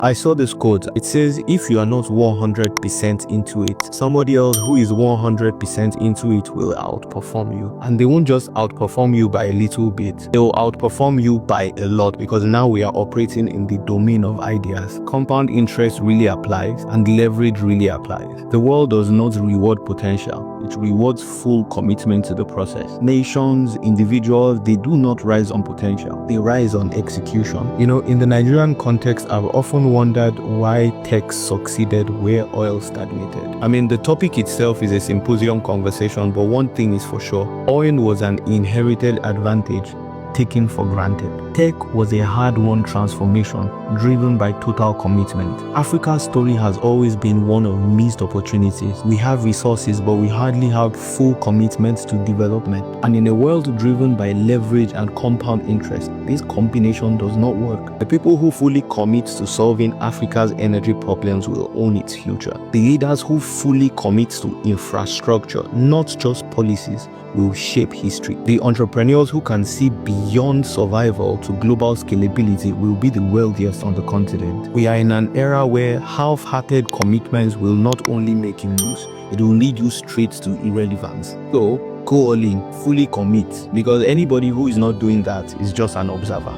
I saw this quote. It says, if you are not 100% into it, somebody else who is 100% into it will outperform you. And they won't just outperform you by a little bit. They'll outperform you by a lot, because now we are operating in the domain of ideas. Compound interest really applies and leverage really applies. The world does not reward potential. It rewards full commitment to the process. Nations, individuals, they do not rise on potential. They rise on execution. You know, in the Nigerian context, I've often wondered why tech succeeded where oil stagnated. I mean, the topic itself is a symposium conversation, but one thing is for sure: oil was an inherited advantage taken for granted. Tech was a hard-won transformation driven by total commitment. Africa's story has always been one of missed opportunities. We have resources, but we hardly have full commitment to development. And in a world driven by leverage and compound interest, this combination does not work. The people who fully commit to solving Africa's energy problems will own its future. The leaders who fully commit to infrastructure, not just policies, will shape history. The entrepreneurs who can see beyond survival to global scalability will be the wealthiest on the continent. We are in an era where half-hearted commitments will not only make you lose, it will lead you straight to irrelevance. So, go all in, fully commit, because anybody who is not doing that is just an observer.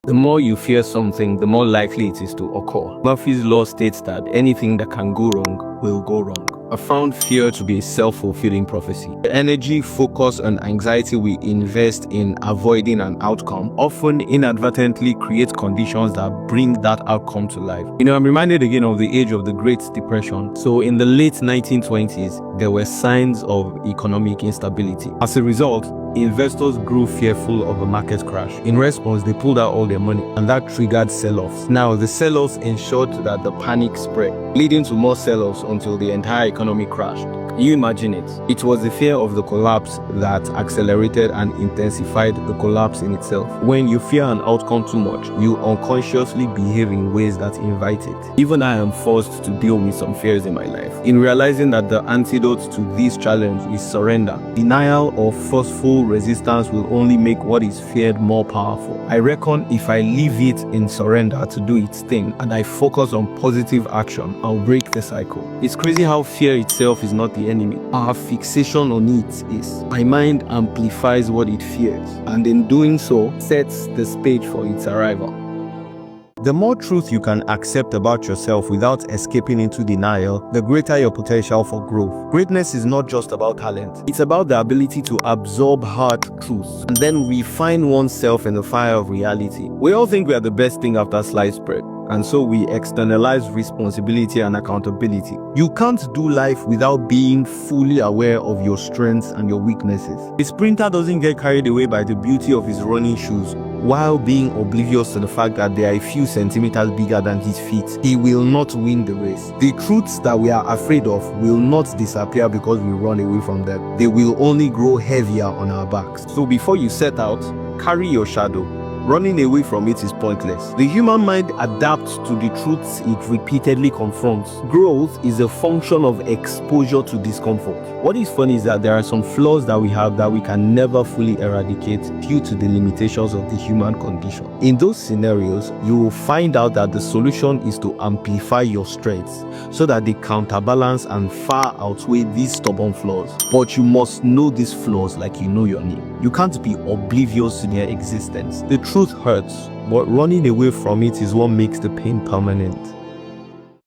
The more you fear something, the more likely it is to occur. Murphy's Law states that anything that can go wrong will go wrong. I found fear to be a self-fulfilling prophecy. The energy, focus, and anxiety we invest in avoiding an outcome often inadvertently create conditions that bring that outcome to life. You know, I'm reminded again of the age of the Great Depression. So in the late 1920s, there were signs of economic instability. As a result, investors grew fearful of a market crash. In response, they pulled out all their money, and that triggered sell-offs. Now, the sell-offs ensured that the panic spread, leading to more sell-offs until the entire economy crashed. Can you imagine it? It was the fear of the collapse that accelerated and intensified the collapse in itself. When you fear an outcome too much, you unconsciously behave in ways that invite it. Even I am forced to deal with some fears in my life. In realizing that the antidote to this challenge is surrender, denial or forceful resistance will only make what is feared more powerful. I reckon if I leave it in surrender to do its thing and I focus on positive action, I'll break the cycle. It's crazy how fear itself is not the enemy. Our fixation on it is. My mind amplifies what it fears, and in doing so, sets the stage for its arrival. The more truth you can accept about yourself without escaping into denial, the greater your potential for growth. Greatness is not just about talent. It's about the ability to absorb hard truths and then refine oneself in the fire of reality. We all think we are the best thing after sliced bread, and so we externalize responsibility and accountability. You can't do life without being fully aware of your strengths and your weaknesses. A sprinter doesn't get carried away by the beauty of his running shoes while being oblivious to the fact that they are a few centimeters bigger than his feet. He will not win the race. The truths that we are afraid of will not disappear because we run away from them. They will only grow heavier on our backs. So before you set out, carry your shadow. Running away from it is pointless. The human mind adapts to the truths it repeatedly confronts. Growth is a function of exposure to discomfort. What is funny is that there are some flaws that we have that we can never fully eradicate due to the limitations of the human condition. In those scenarios, you will find out that the solution is to amplify your strengths so that they counterbalance and far outweigh these stubborn flaws. But you must know these flaws like you know your name. You can't be oblivious to their existence. The truth hurts, but running away from it is what makes the pain permanent.